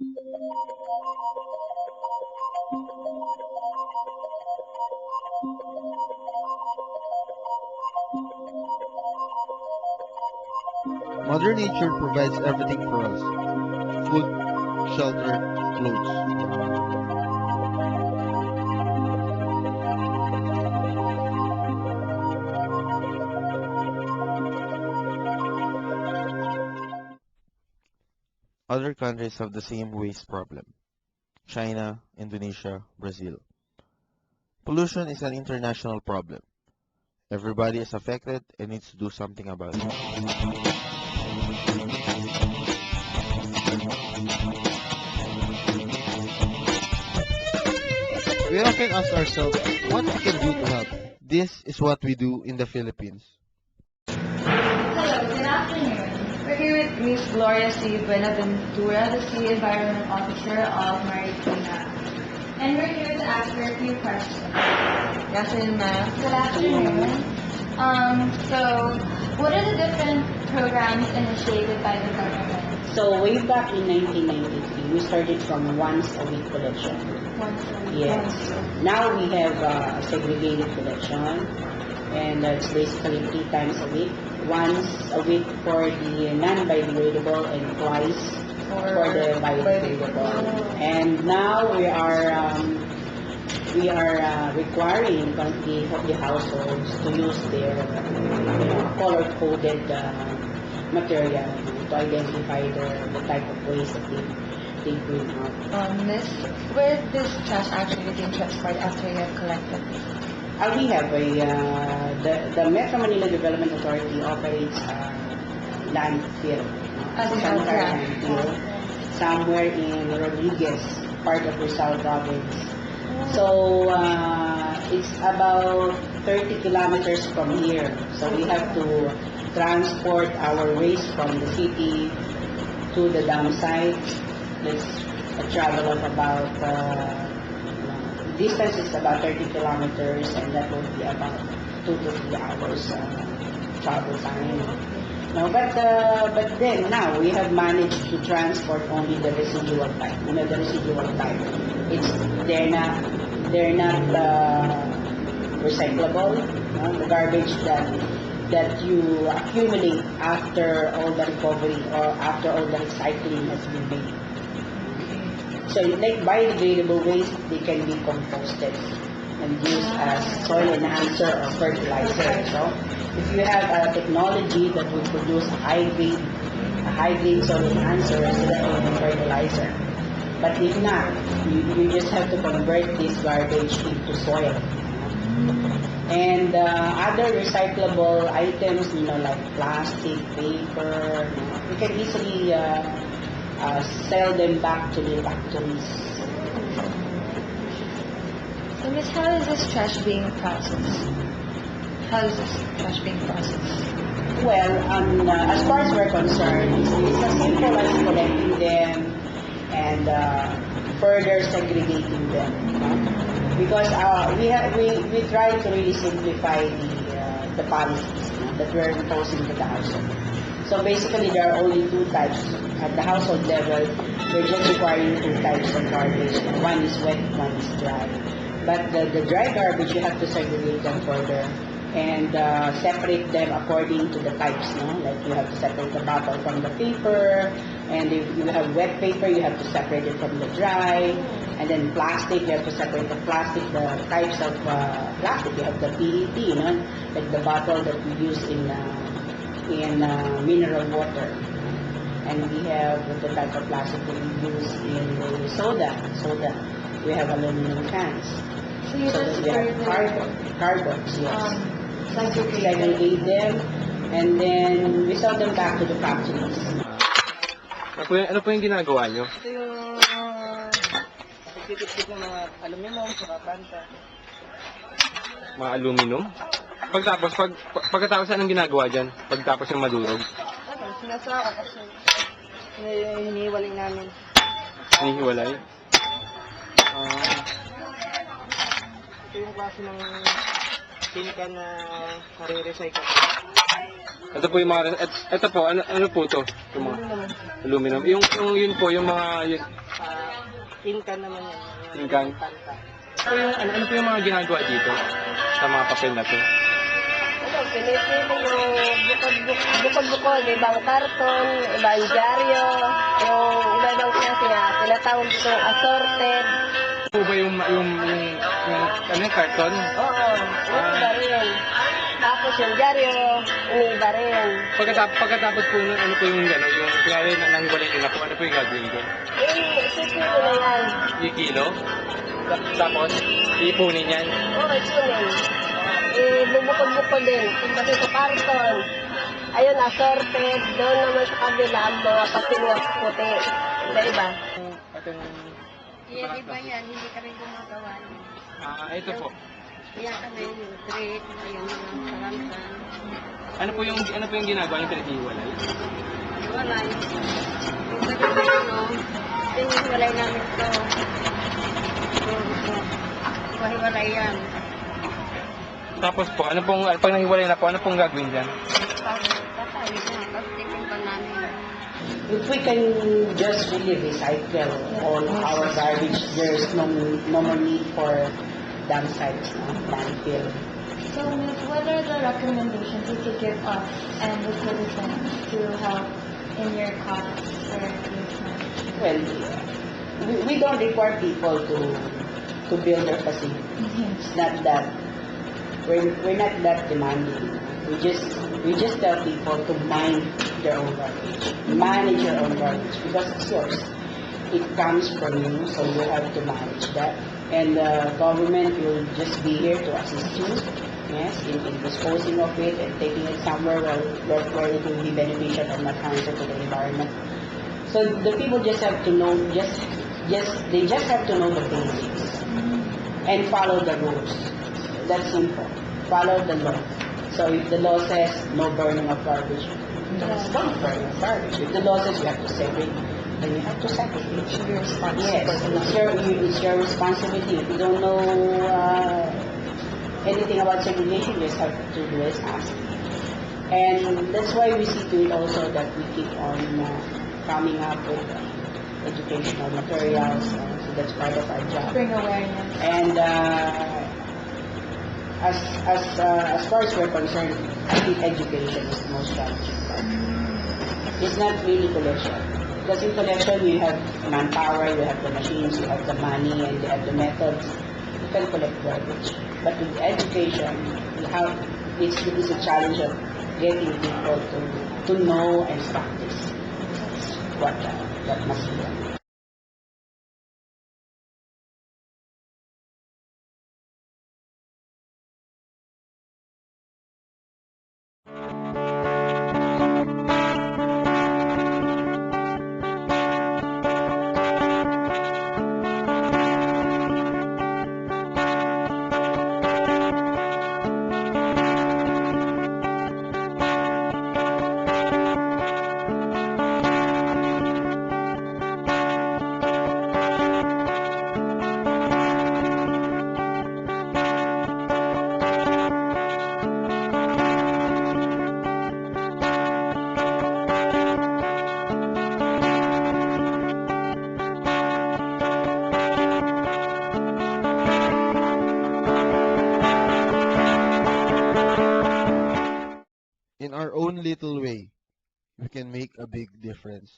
Mother Nature provides everything for us: food, shelter, clothes. Other countries have the same waste problem: China, Indonesia, Brazil. Pollution is an international problem. Everybody is affected and needs to do something about it. We often ask ourselves what we can do to help. This is what we do in the Philippines. Hello, good afternoon. We're here with Ms. Gloria C. Buenaventura, the City Environment Officer of Marikina. And we're here to ask her a few questions. Good afternoon, ma'am. Good afternoon. So, what are the different programs initiated by the government? So way back in 1993, we started from once a week collection. Once a week. Yes. Now we have segregated collection, and it's basically 3 times a week. Once a week for the non-biodegradable and twice for the biodegradable. And now we are requiring the households to use their color-coded material to identify the type of waste that they bring out. Miss, where this trash actually being transported after you have collected it? We have the Metro Manila Development Authority operates landfill, sanitary landfill, somewhere in Rodriguez, part of Rizal Province. So it's about 30 kilometers from here. So we have to transport our waste from the city to the dump site. It's a travel of about distance is about 30 kilometers, and that would be about 2 to 3 hours travel time. No, but then now we have managed to transport only the residual type. You know, the residual type. They're not recyclable. The garbage that you accumulate after all the recovery or after all the recycling has been made. So like biodegradable waste, they can be composted and used as soil enhancer or fertilizer. So if you have a technology that will produce a high grade soil enhancer instead of fertilizer. But if not, you just have to convert this garbage into soil. And other recyclable items, like plastic, paper, you can easily sell them back to the factories. So, Miss, how is this trash being processed? How is this trash being processed? Well, as far as we're concerned, it's as simple as collecting them and further segregating them. Because we try to really simplify the policies that we're imposing to the household. So basically, there are only 2 types. At the household level, we're just requiring 2 types of garbage. One is wet, one is dry. But the dry garbage, you have to segregate them further and separate them according to the types. Like you have to separate the bottle from the paper, and if you have wet paper, you have to separate it from the dry. And then plastic, you have to separate the plastic, the types of plastic. You have the PET, like the bottle that we use in mineral water. And we have the type of plastic that we use in the soda. We have aluminum cans. So you just we have cardboards, yes. Segregate them, and then we sell them back to the factories. Ano po yung ginagawa nyo? Ito yung pagtitipid ng mga aluminum, saka banta. Mga aluminum? Pagkatapos anong ginagawa dyan? Pagtapos yung madurog? Sinasaka kasi hinihiwalay namin. Hinihiwalay? Ito yung klase ng tin can na nare-recycle. Ito po yung mga... Ito po, ano po to? Yung mga aluminum. Yun po, yung mga... Tin can naman yan. Tin can? Panta. Ano po yung mga ginagawa dito sa mga papel na to? Ano, pinipili yung bukod-bukod, ibang karton, ibang dyaryo, yung iba-ibang klase nga, tinatawag itong assorted. Ano po ba yung ano yung karton? Oo, iba rin. Tapos yung dyaryo, iniba rin. Pagkatapos po nun, ano po yung gano'n, yung kaya na nanghiwalay nila po, ano po yung gagawin ko? Isipin ko na yan. Yung kilo? Tapos, iipunin yan. Oo, isunin. Bubukod-bukod din. Kasi sa karton, ayun, assorted. Doon naman sa kabila, ang mga papel na puti. Iba-iba. Yan, iba yan. Hindi kami gumagawa. Ito po. Yan kami yung treat, ayun yung salamsan. Ano po yung ginagawa yung pinaghiwalay? Wala yung gabi na hiniwalay namin ito. Wahiwalay yan. Tapos po, pag nahiwalay na po, ano pong gagawin dyan? Tatawid na, tapos titimpan namin. If we can just really recycle all our garbage, there's no more need for dump sites, landfill. So, Miss, what are the recommendations you could give us and the citizens to help in your cause for waste management? Well, we don't require people to build their facilities. It's not that we're not that demanding. We just tell people to mind their own garbage, manage your own garbage because it's yours. It comes from you, so you have to manage that. And the government will just be here to assist you, yes, in disposing of it and taking it somewhere where it will be beneficial and not harmful to the environment. So the people just have to know, they just have to know the basics and follow the rules. That's simple. Follow the law. So if the law says no burning of garbage, don't burn your garbage. If the law says you have to separate, then you have to separate. It's your responsibility. Yes, it's your responsibility. If you don't know anything about segregation, you just have to do is ask. And that's why we see to it also that we keep on coming up with educational materials. So that's part of our job. Bring awareness. And as far as we're concerned, I think education is the most challenging part. It's not really collection. Because in collection, you have manpower, you have the machines, you have the money, and you have the methods. You can collect garbage. But with education, it's a challenge of getting people to know and practice what must be done. In our own little way, we can make a big difference.